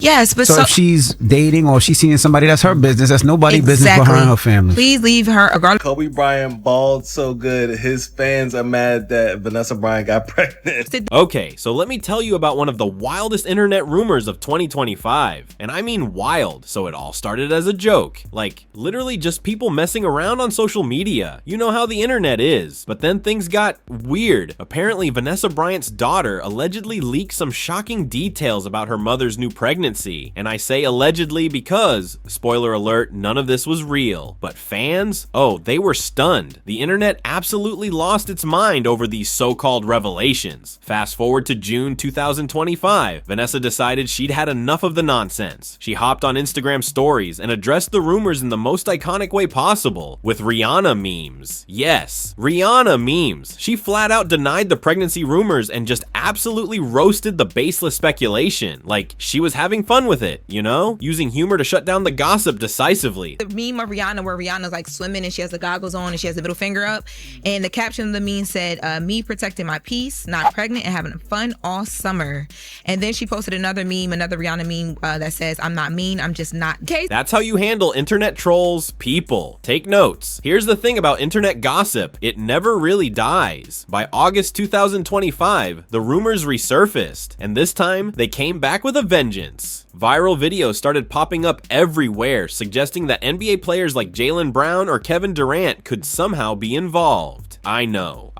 Yes, but So if she's dating or she's seeing somebody, that's her business. That's nobody's business but her and her family. Please leave her. Kobe Bryant balled so good, his fans are mad that Vanessa Bryant got pregnant. Okay, so let me tell you about one of the wildest internet rumors of 2025. And I mean wild, so it all started as a joke. Like, literally just people messing around on social media. You know how the internet is. But then things got weird. Apparently, Vanessa Bryant's daughter allegedly leaked some shocking details about her mother's new pregnancy. And I say allegedly because, spoiler alert, none of this was real. But fans? Oh, they were stunned. The internet absolutely lost its mind over these so-called revelations. Fast forward to June 2025, Vanessa decided she'd had enough of the nonsense. She hopped on Instagram stories and addressed the rumors in the most iconic way possible, with Rihanna memes. Yes, Rihanna memes. She flat out denied the pregnancy rumors and just absolutely roasted the baseless speculation. Like, she was having fun with it, you know? Using humor to shut down the gossip decisively. The meme of Rihanna where Rihanna's like swimming and she has the goggles on and she has the middle finger up. And the caption of the meme said, me protecting my peace, not pregnant and having fun all summer. And then she posted another meme, another Rihanna meme that says, I'm not mean, I'm just not gay. That's how you handle internet trolls, people. Take notes. Here's the thing about internet gossip. It never really dies. By August 2025, the rumors resurfaced. And this time, they came back with a vengeance. Viral videos started popping up everywhere, suggesting that NBA players like Jaylen Brown or Kevin Durant could somehow be involved. I know.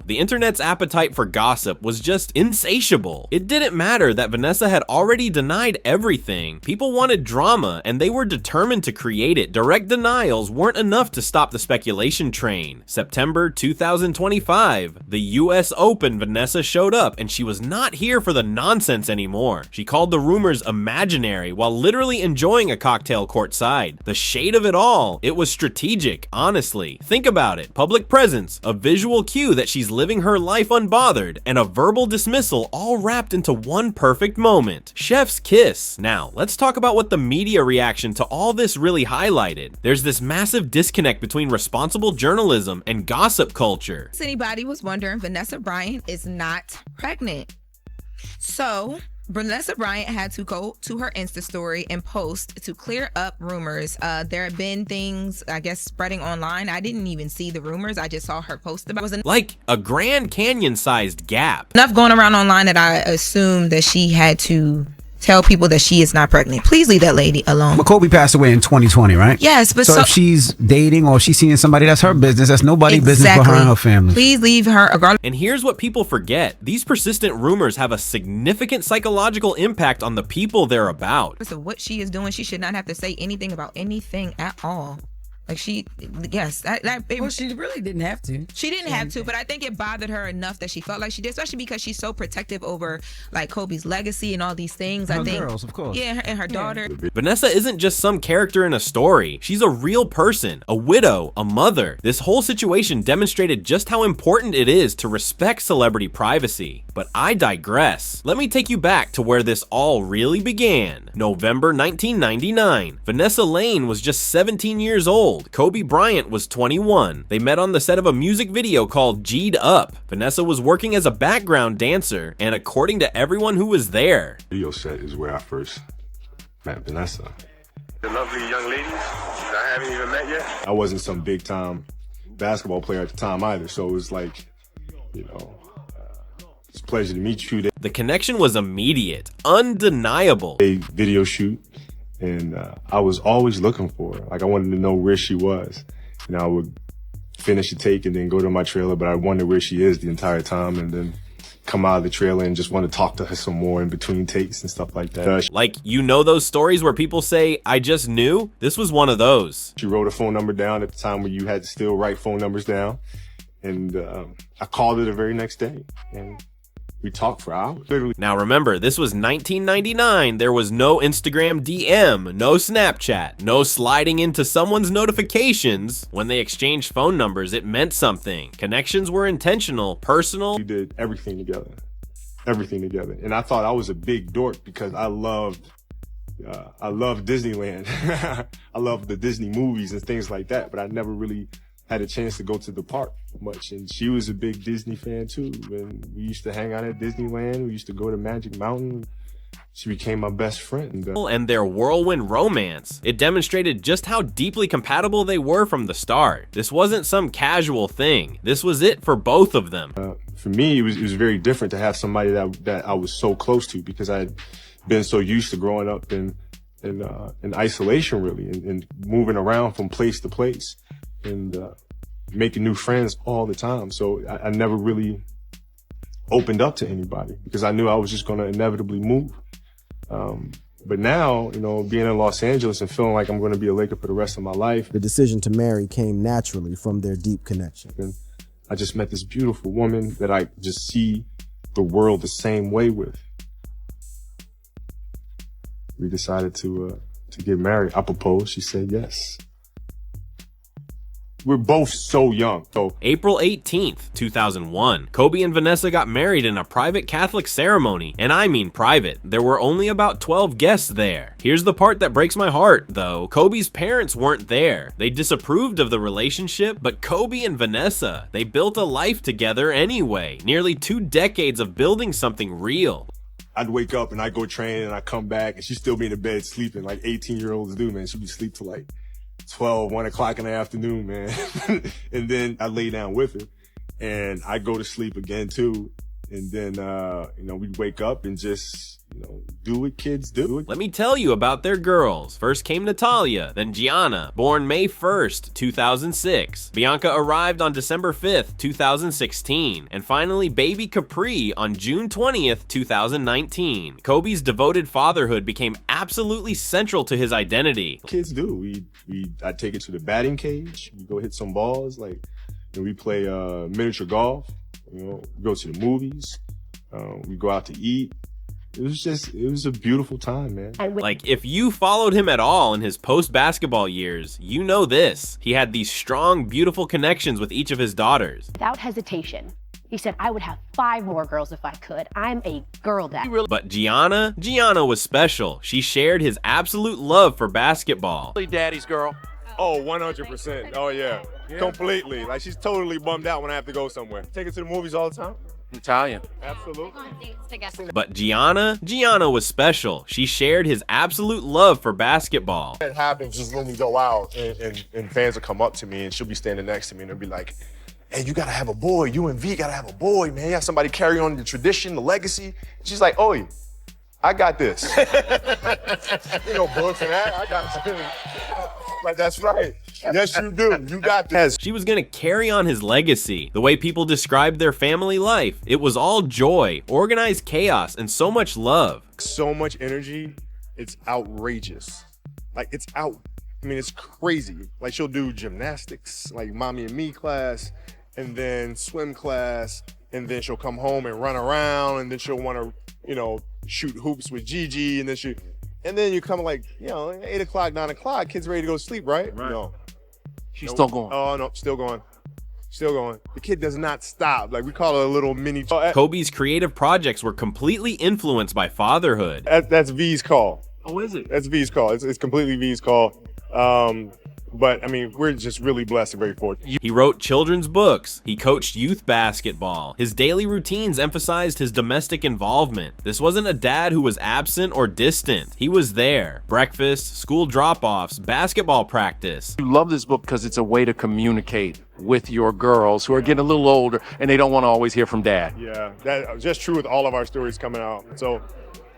The internet's appetite for gossip was just insatiable. It didn't matter that Vanessa had already denied everything. People wanted drama, and they were determined to create it. Direct denials weren't enough to stop the speculation train. September 2025, the US Open, Vanessa showed up, and she was not here for the nonsense anymore. She called the rumors imaginary while literally enjoying a cocktail courtside. The shade of it all, it was strategic, honestly. Think about it. Public presence, a visual cue that she's living her life unbothered, and a verbal dismissal all wrapped into one perfect moment. Chef's kiss. Now, let's talk about what the media reaction to all this really highlighted. There's this massive disconnect between responsible journalism and gossip culture. If anybody was wondering, Vanessa Bryant is not pregnant. So Vanessa Bryant had to go to her Insta story and post to clear up rumors. There have been things, I guess, spreading online. I didn't even see the rumors. I just saw her post about it. Like a Grand Canyon-sized gap. Enough going around online that I assumed that she had to tell people that she is not pregnant. Please leave that lady alone. But Kobe passed away in 2020, right? Yes, but so if she's dating or she's seeing somebody, that's her business. That's nobody's business but her and her family. Please leave her. And here's what people forget. These persistent rumors have a significant psychological impact on the people they're about. So what she is doing, she should not have to say anything about anything at all. Like she, yes. Well, she really didn't have to. She didn't have to, but I think it bothered her enough that she felt like she did, especially because she's so protective over like Kobe's legacy and all these things. Her I think girls, of course. Yeah, and her daughter. Vanessa isn't just some character in a story. She's a real person, a widow, a mother. This whole situation demonstrated just how important it is to respect celebrity privacy. But I digress. Let me take you back to where this all really began. November 1999. Vanessa Lane was just 17 years old. Kobe Bryant was 21. They met on the set of a music video called G'd Up. Vanessa was working as a background dancer, and according to everyone who was there, video set is where I first met Vanessa. The lovely young ladies that I haven't even met yet. I wasn't some big time basketball player at the time either, so it was like, you know, it's a pleasure to meet you. The connection was immediate, undeniable. A video shoot. And I was always looking for her. Like, I wanted to know where she was. You know, I would finish a take and then go to my trailer, but I wonder where she is the entire time, and then come out of the trailer and just want to talk to her some more in between takes and stuff like that. Like, you know those stories where people say, I just knew? This was one of those. She wrote a phone number down at the time where you had to still write phone numbers down. And I called her the very next day. And we talked for hours, literally. Now remember, this was 1999. There was no Instagram DM, no Snapchat, no sliding into someone's notifications. When they exchanged phone numbers, it meant something. Connections were intentional, personal. We did everything together. And I thought I was a big dork because I loved Disneyland. I loved the Disney movies and things like that, but I never really had a chance to go to the park much. And she was a big Disney fan too. And we used to hang out at Disneyland. We used to go to Magic Mountain. she became my best friend. And their whirlwind romance. It demonstrated just how deeply compatible they were from the start. This wasn't some casual thing. This was it for both of them. For me, it was very different to have somebody that I was so close to, because I had been so used to growing up in isolation, really, and moving around from place to place and making new friends all the time. So I never really opened up to anybody because I knew I was just going to inevitably move. But now, you know, being in Los Angeles and feeling like I'm going to be a Laker for the rest of my life. The decision to marry came naturally from their deep connection. And I just met this beautiful woman that I just see the world the same way with. We decided to get married. I proposed. She said yes. We're both so young. So April 18th, 2001, Kobe and Vanessa got married in a private Catholic ceremony, and I mean private. There were only about 12 guests there. Here's the part that breaks my heart, though. Kobe's parents weren't there. They disapproved of the relationship, but Kobe and Vanessa, they built a life together anyway. Nearly 2 decades of building something real. I'd wake up and I'd go train and I'd come back and she'd still be in the bed sleeping like 18-year-olds do, man. She'd be asleep till like 12, 1 o'clock in the afternoon, man. And then I lay down with her and I go to sleep again too. And then, you know, we'd wake up and just, you know, do what kids do. Let me tell you about their girls. First came Natalia, then Gianna, born May 1st, 2006. Bianca arrived on December 5th, 2016. And finally, baby Capri on June 20th, 2019. Kobe's devoted fatherhood became absolutely central to his identity. Kids do. I'd take it to the batting cage. We go hit some balls. Like, you know, we play miniature golf. You know, we go to the movies. We go out to eat. It was a beautiful time, man. Like, if you followed him at all in his post-basketball years, you know this. He had these strong, beautiful connections with each of his daughters. Without hesitation, he said, I would have 5 more girls if I could. I'm a girl dad. But Gianna was special. She shared his absolute love for basketball. Daddy's girl. Oh, 100%. Oh, yeah. Completely. Like, she's totally bummed out when I have to go somewhere. Take her to the movies all the time. Italian. Absolutely. But Gianna was special. She shared his absolute love for basketball. It happens just when we go out and fans will come up to me and she'll be standing next to me and they'll be like, hey, you gotta have a boy. You and V gotta have a boy, man. You have somebody carry on the tradition, the legacy. She's like, oh, I got this. You know, books and that. I got this. Like, that's right. Yes, you do. You got this. She was gonna carry on his legacy. The way people described their family life, it was all joy, organized chaos, and so much love. So much energy, it's outrageous. Like, I mean, it's crazy. Like, she'll do gymnastics, like mommy and me class, and then swim class, and then she'll come home and run around, and then she'll want to, you know, shoot hoops with Gigi, and then you come like, you know, 8 o'clock, 9 o'clock, kids ready to go to sleep, right? Right. No. She's still going. Oh, no, still going. Still going. The kid does not stop. Like, we call it a little mini. Kobe's creative projects were completely influenced by fatherhood. That's V's call. Oh, is it? That's V's call. It's completely V's call. But, I mean, we're just really blessed and very fortunate. He wrote children's books. He coached youth basketball. His daily routines emphasized his domestic involvement. This wasn't a dad who was absent or distant. He was there. Breakfast, school drop-offs, basketball practice. You love this book because it's a way to communicate with your girls who are getting a little older and they don't want to always hear from dad. Yeah, that's just true with all of our stories coming out. So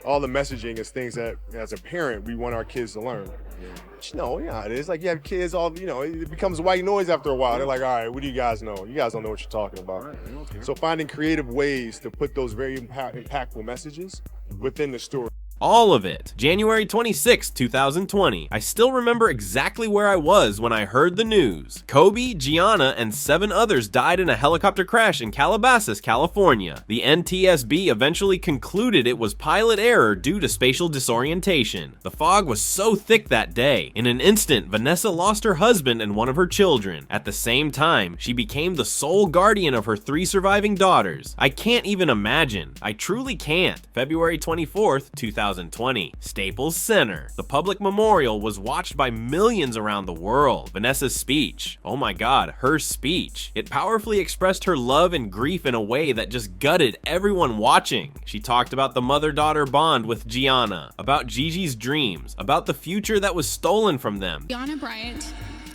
all the messaging is things that, as a parent, we want our kids to learn. You know, yeah, it is like you have kids all, you know, it becomes white noise after a while. They're like, all right, what do you guys know? You guys don't know what you're talking about. Right, okay. So finding creative ways to put those very impactful messages within the story. All of it. January 26, 2020. I still remember exactly where I was when I heard the news. Kobe, Gianna, and 7 others died in a helicopter crash in Calabasas, California. The NTSB eventually concluded it was pilot error due to spatial disorientation. The fog was so thick that day. In an instant, Vanessa lost her husband and one of her children. At the same time, she became the sole guardian of her 3 surviving daughters. I can't even imagine. I truly can't. February 24th, 2020. 2020, Staples Center. The public memorial was watched by millions around the world. Vanessa's speech, oh my god, her speech. It powerfully expressed her love and grief in a way that just gutted everyone watching. She talked about the mother-daughter bond with Gianna, about Gigi's dreams, about the future that was stolen from them. Vanessa Bryant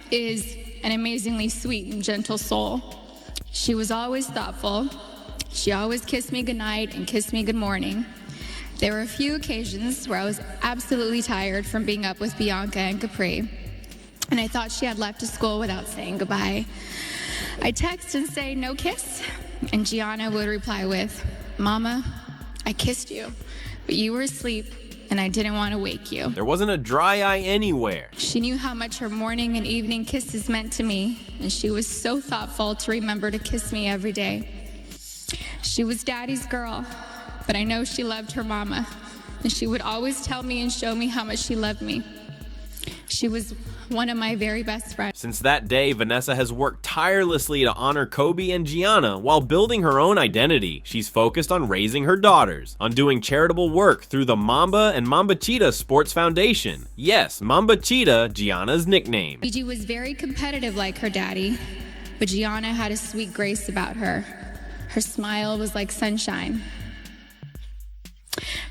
is an amazingly sweet and gentle soul. She was always thoughtful. She always kissed me goodnight and kissed me good morning. There were a few occasions where I was absolutely tired from being up with Bianca and Capri, and I thought she had left to school without saying goodbye. I'd text and say, no kiss, and Gianna would reply with, Mama, I kissed you, but you were asleep and I didn't want to wake you. There wasn't a dry eye anywhere. She knew how much her morning and evening kisses meant to me, and she was so thoughtful to remember to kiss me every day. She was Daddy's girl, but I know she loved her mama, and she would always tell me and show me how much she loved me. She was one of my very best friends. Since that day, Vanessa has worked tirelessly to honor Kobe and Gianna while building her own identity. She's focused on raising her daughters, on doing charitable work through the Mamba and Mamba Cheetah Sports Foundation. Yes, Mamba Cheetah, Gianna's nickname. Gigi was very competitive like her daddy, but Gianna had a sweet grace about her. Her smile was like sunshine.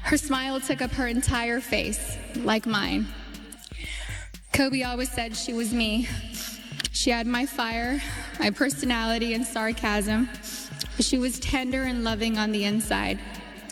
Her smile took up her entire face, like mine. Kobe always said she was me. She had my fire, my personality, and sarcasm, but she was tender and loving on the inside.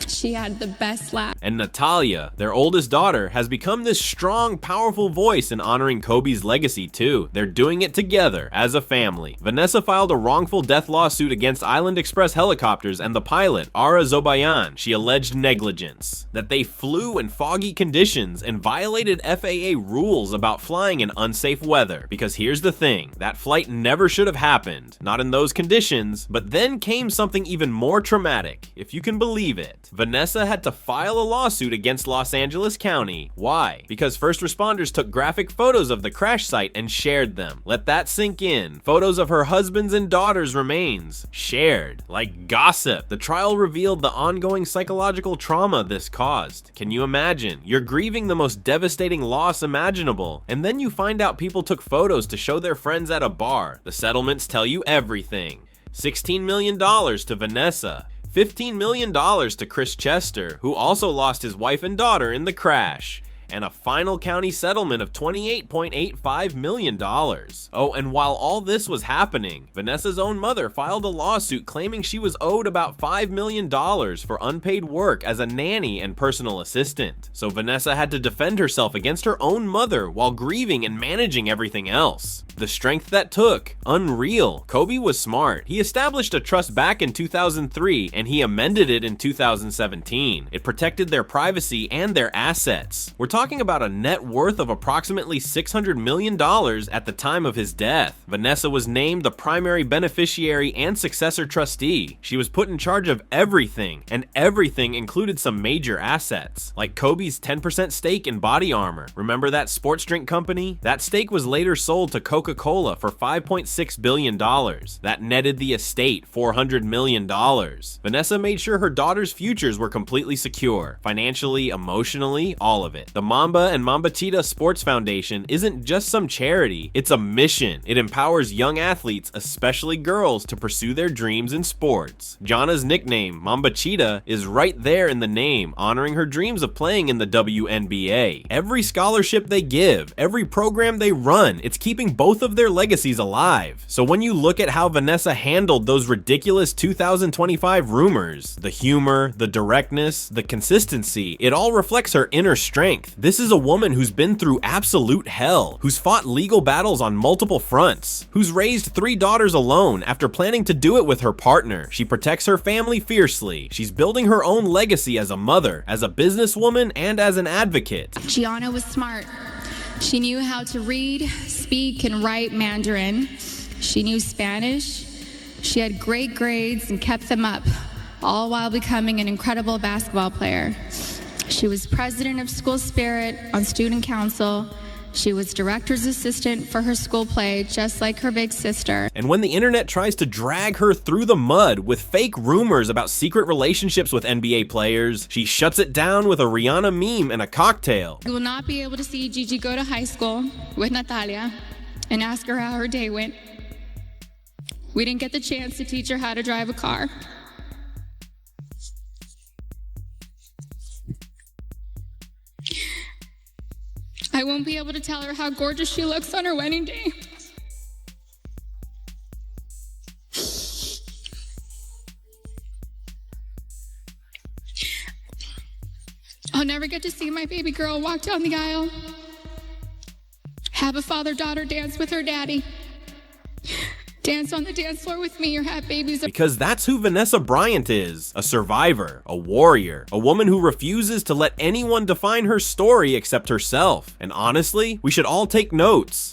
She had the best laugh. And Natalia, their oldest daughter, has become this strong, powerful voice in honoring Kobe's legacy too. They're doing it together as a family. Vanessa filed a wrongful death lawsuit against Island Express Helicopters and the pilot, Ara Zobayan. She alleged negligence, that they flew in foggy conditions and violated FAA rules about flying in unsafe weather. Because here's the thing, that flight never should have happened, not in those conditions, but then came something even more traumatic, if you can believe it. Vanessa had to file a lawsuit against Los Angeles County. Why? Because first responders took graphic photos of the crash site and shared them. Let that sink in. Photos of her husband's and daughter's remains. Shared. Like gossip. The trial revealed the ongoing psychological trauma this caused. Can you imagine? You're grieving the most devastating loss imaginable, and then you find out people took photos to show their friends at a bar. The settlements tell you everything. $16 million to Vanessa. $15 million to Chris Chester, who also lost his wife and daughter in the crash, and a final county settlement of $28.85 million. Oh, and while all this was happening, Vanessa's own mother filed a lawsuit claiming she was owed about $5 million for unpaid work as a nanny and personal assistant. So Vanessa had to defend herself against her own mother while grieving and managing everything else. The strength that took, unreal. Kobe was smart. He established a trust back in 2003 and he amended it in 2017. It protected their privacy and their assets. We're talking about a net worth of approximately $600 million at the time of his death. Vanessa was named the primary beneficiary and successor trustee. She was put in charge of everything, and everything included some major assets, like Kobe's 10% stake in Body Armor. Remember that sports drink company? That stake was later sold to Coca-Cola for $5.6 billion. That netted the estate $400 million. Vanessa made sure her daughter's futures were completely secure, financially, emotionally, all of it. The Mamba and Mamba Cheetah Sports Foundation isn't just some charity, it's a mission. It empowers young athletes, especially girls, to pursue their dreams in sports. Gianna's nickname, Mamba Cheetah, is right there in the name, honoring her dreams of playing in the WNBA. Every scholarship they give, every program they run, it's keeping both of their legacies alive. So when you look at how Vanessa handled those ridiculous 2025 rumors, the humor, the directness, the consistency, it all reflects her inner strength. This is a woman who's been through absolute hell, who's fought legal battles on multiple fronts, who's raised 3 daughters alone after planning to do it with her partner. She protects her family fiercely. She's building her own legacy as a mother, as a businesswoman, and as an advocate. Gianna was smart. She knew how to read, speak, and write Mandarin. She knew Spanish. She had great grades and kept them up, all while becoming an incredible basketball player. She was president of School Spirit on student council, She was director's assistant for her school play, just like her big sister. And when the internet tries to drag her through the mud with fake rumors about secret relationships with NBA players, she shuts it down with a Rihanna meme and a cocktail. You will not be able to see Gigi go to high school with Natalia and ask her how her day went. We didn't get the chance to teach her how to drive a car. I won't be able to tell her how gorgeous she looks on her wedding day. I'll never get to see my baby girl walk down the aisle, have a father-daughter dance with her daddy, dance on the dance floor with me, or have babies. Because that's who Vanessa Bryant is, a survivor, a warrior, a woman who refuses to let anyone define her story except herself. And honestly, we should all take notes.